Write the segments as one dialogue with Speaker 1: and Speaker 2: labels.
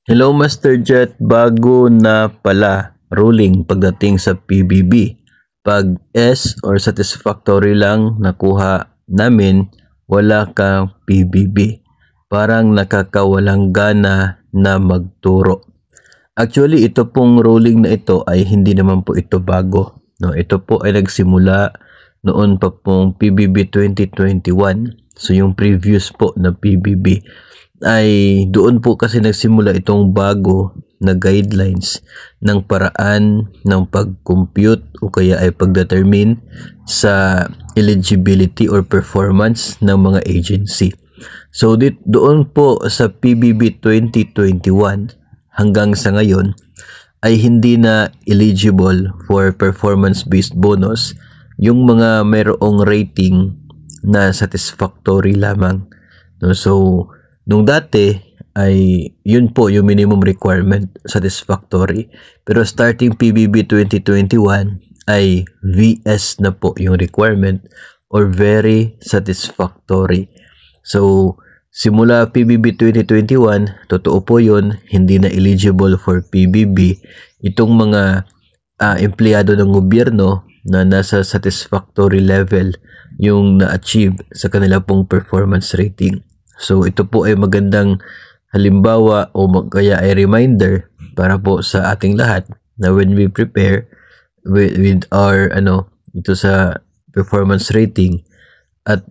Speaker 1: Hello Master Jet, bago na pala ruling pagdating sa PBB. Pag S or satisfactory lang nakuha namin, wala kang PBB. Parang nakakawalang gana na magturo. Actually, ito pong ruling na ito ay hindi naman po ito bago. No, ito po ay nagsimula noon pa pong PBB 2021. So yung previous po na PBB ay doon po kasi nagsimula itong bago na guidelines ng paraan ng pag-compute o kaya ay pag-determine sa eligibility or performance ng mga agency. So doon po sa PBB 2021 hanggang sa ngayon ay hindi na eligible for performance-based bonus yung mga mayroong rating na satisfactory lamang. No? So nung dati ay yun po yung minimum requirement, satisfactory. Pero starting PBB 2021 ay VS na po yung requirement or very satisfactory. So simula PBB 2021, totoo po yun, hindi na eligible for PBB itong mga empleyado ng gobyerno na nasa satisfactory level yung na-achieve sa kanila pong performance rating. So ito po ay magandang halimbawa o kaya ay reminder para po sa ating lahat na when we prepare with our ito sa performance rating at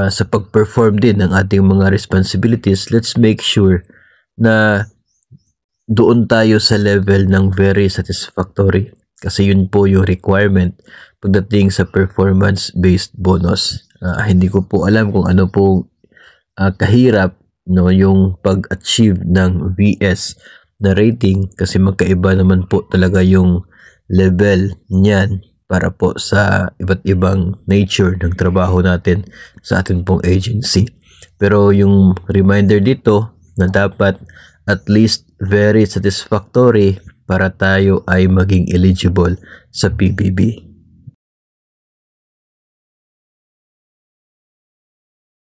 Speaker 1: sa pag-perform din ng ating mga responsibilities, let's make sure na doon tayo sa level ng very satisfactory kasi yun po yung requirement pagdating sa performance-based bonus. Hindi ko po alam kung ano po kahirap yung pag-achieve ng VS na rating kasi magkaiba naman po talaga yung level niyan para po sa iba't ibang nature ng trabaho natin sa ating pong agency. Pero yung reminder dito na dapat at least very satisfactory para tayo ay maging eligible sa PBB.